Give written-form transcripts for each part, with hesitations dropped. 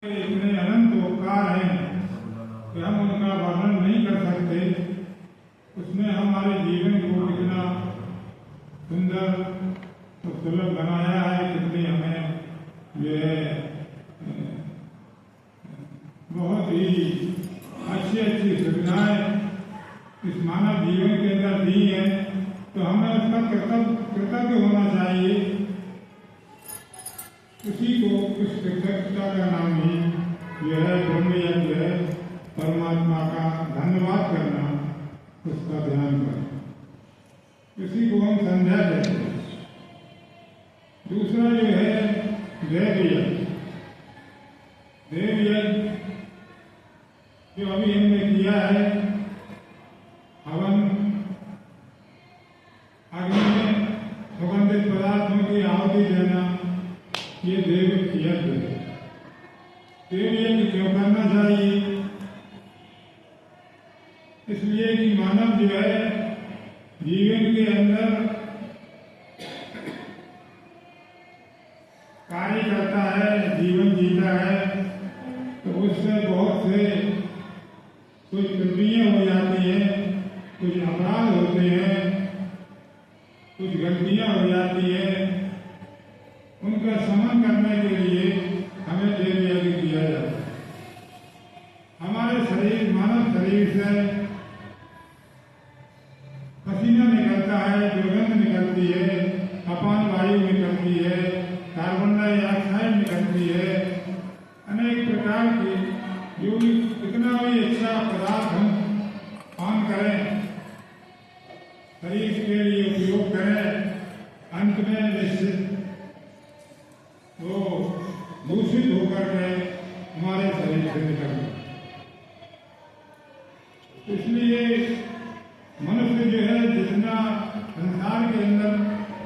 इतने अनंत उपकार हैं कि हम उनका वर्णन नहीं कर सकते। उसने हमारे जीवन को कितना सुंदर और सुलभ बनाया है, कितनी हमें जो है बहुत ही अच्छी अच्छी सुविधाएं इस मानव जीवन के अंदर दी है। तो हमें उसका कृतज्ञ होना चाहिए। उसी को उस कृतज्ञता का नाम ही यह है ब्रह्म यज्ञ है, परमात्मा का धन्यवाद करना, उसका ध्यान करना। इसी को हम संध्या कहते हैं। दूसरा जो है देव यज्ञ। देव यज्ञ जो अभी हमने किया है, हवन, अग्नि में सुगंधित पदार्थों की आहुति देना, ये देव यज्ञ है। देव यज्ञ क्यों करना चाहिए? इसलिए कि मानव जो है जीवन के अंदर कार्य करता है, जीवन जीता है, तो उससे बहुत से कुछ त्रुटियां हो जाती हैं, कुछ अपराध होते हैं, कुछ गलतियां हो जाती है। उनका शमन करने के लिए हमें देव यज्ञ किया जाता है। हमारे शरीर, मानव शरीर से पसीना निकलता है, दुर्गंध निकलती है, अपान वायु निकलती है, कार्बन डाइऑक्साइड निकलती है, अनेक प्रकार की जो भी कितना भी अच्छा पदार्थ हम पान करें, शरीर के लिए उपयोग करें, अंत में निश्चित वो दूषित होकर के हमारे शरीर से निकलते। इसलिए मनुष्य जो है जितना संसार के अंदर,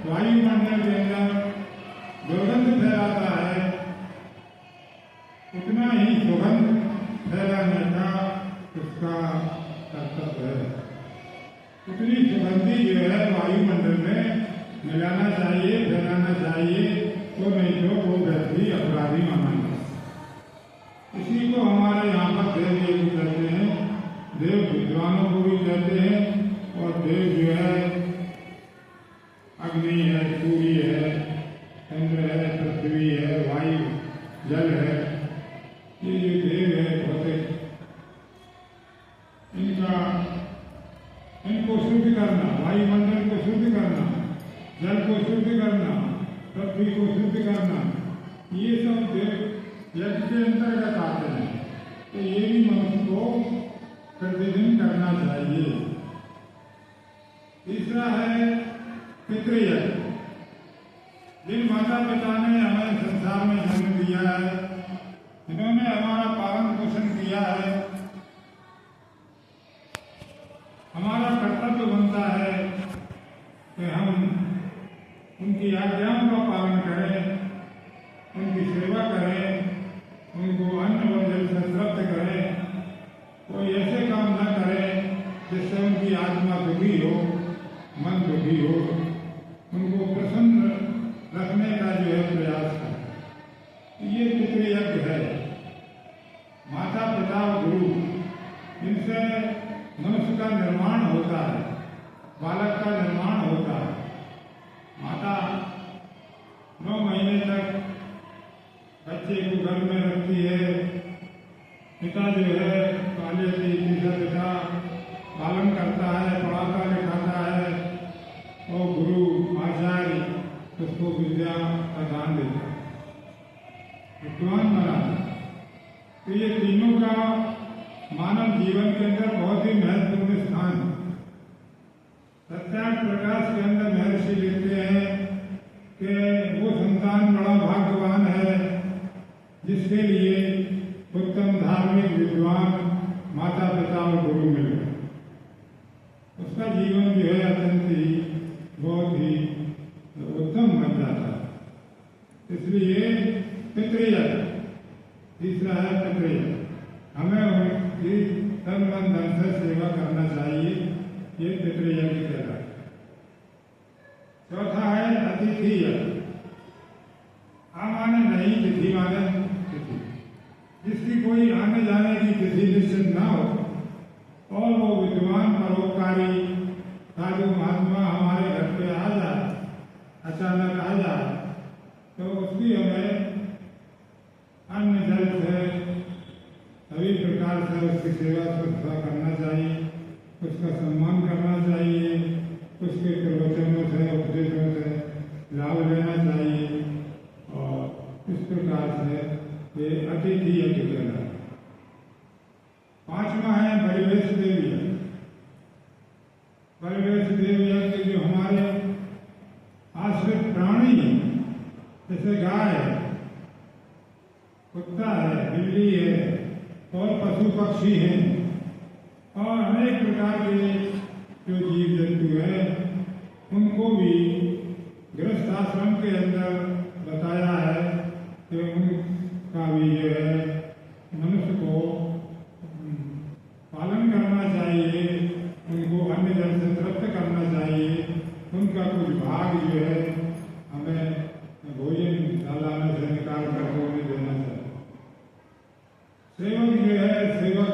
वायुमंडल के अंदर दुर्गंध फैलाता है, उतना ही सुगंध फैलाने का उसका कर्तव्य है। उतनी सुगंधी जो है वायुमंडल में मिलाना चाहिए, फैलाना चाहिए, तो नहीं तो वो व्यक्ति अपराधी माना जाए। इसी को हमारे यहाँ पर देव यज्ञ कहते हैं। देव विद्वानों को भी कहते हैं। और देव जो है अग्नि है, सूर्य है, चंद्र है, पृथ्वी है, वायु, जल है, ये जो देव है भौतिक, इनको शुद्ध करना, वायुमंडल को शुद्ध करना, जल को शुद्ध करना, पृथ्वी को शुद्ध करना, ये सब देव यज्ञ के अंतर्गत आते हैं। तो ये भी मनुष्य को प्रतिदिन करना चाहिए। तीसरा है पितृयज्ञ। जिन माता पिता ने हमें संसार में जन्म दिया है, जिन्होंने हमारा पालन पोषण किया है, हमारा कर्तव्य बनता है कि हम उनकी आज्ञाओं का पालन करें, उनकी सेवा करें, उनको अन्न और जल से तृप्त करें, कोई ऐसे काम न करें जिससे उनकी आत्मा दुखी हो, मन दुखी हो, उनको प्रसन्न रखने का जो है प्रयास करें। ये पितृयज्ञ है। माता पिता और गुरु, इनसे मनुष्य का निर्माण होता है, बालक का निर्माण होता है। माता 9 महीने तक बच्चे को गर्भ में रखती है। पिता जो है पहले से तीसरा पिता पालन करता है, पढ़ाता लिखाता है, और गुरु आचार्य उसको विद्या का दान देता है, विद्वान बनाता है। तो ये तीनों का मानव जीवन के अंदर बहुत ही महत्वपूर्ण स्थान है। सत्याग्रह प्रकाश के अंदर महर्षि लिखते हैं कि वो संतान बड़ा भाग्यवान है जिसके लिए उत्तम धार्मिक विद्वान माता पिता और गुरु मिल गए। उसका जीवन जो है अत्यंत ही बहुत ही उत्तम बन जाता है। इसलिए पितृयज्ञ तीसरा है पितृयज्ञ। हमें उनकी तन मन धन से सेवा करना चाहिए, ये पितृयज्ञ कहलाता है। चौथा है अतिथि यज्ञ। माने नहीं, तिथि माने तिथि। कोई आने जाने की तिथि निश्चित न हो और वो विद्वान परोपकारी साधु महात्मा हमारे घर पे आ जाए, अचानक आ जाए, तो उसकी हमें अन्न जल से सभी प्रकार से उसकी सेवा शुश्रूषा करना चाहिए, उसका सम्मान करना चाहिए, उसके प्रवचनों से उपदेशों से लाभ लेना चाहिए और इस प्रकार से ये अतिथि अतिथि। पांचवा है परिवेश देवी। परिवेश देवी के जो हमारे आश्रित प्राणी हैं, जैसे गाय है, कुत्ता है, बिल्ली है और पशु पक्षी हैं और अनेक प्रकार के जो जीव जंतु है, उनको भी गृहस्थ आश्रम के अंदर बताया है कि उनका भी जो है मनुष्य को पालन करना चाहिए, उनको अन्न जल से तृप्त करना चाहिए, उनका कुछ भाग जो है हमें भोजन डालाने से निकाल कर उन्हें देना चाहिए। सेवक जो है, सेवक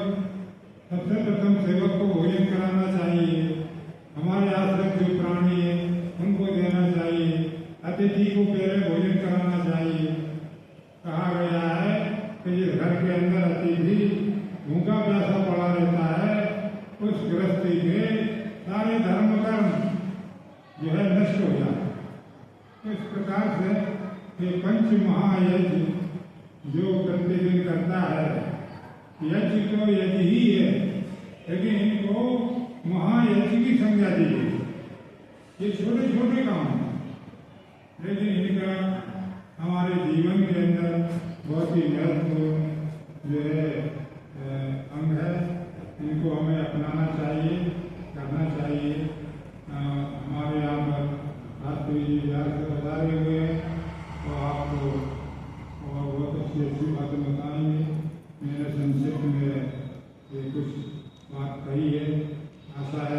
सबसे प्रथम सेवक को भोजन कराना चाहिए, हमारे आश्रित जो प्राणी है उनको देना चाहिए, अतिथि को पहले भोजन कराना चाहिए। कहा गया है कि जिस घर के अंदर अतिथि भूखा प्यासा पड़ा रहता है, उस गृहस्थी के सारे धर्म कर्म जो है नष्ट हो जाए। इस प्रकार से ये पंच महायज्ञ जो प्रतिदिन करता है, यज्ञ तो यज्ञ ही है, लेकिन इनको महायज्ञ की संज्ञा दी गई। ये छोटे छोटे काम हैं, लेकिन इनका हमारे जीवन के अंदर बहुत ही महत्वपूर्ण जो है अंग है। इनको हमें अपनाना चाहिए, करना चाहिए। हमारे यहाँ पर शास्त्री जी बिहार से बता हुए हैं, तो आपको और बहुत अच्छी बातें बताएंगे। मैंने संक्षिप्त में ये कुछ बात कही है, आशा है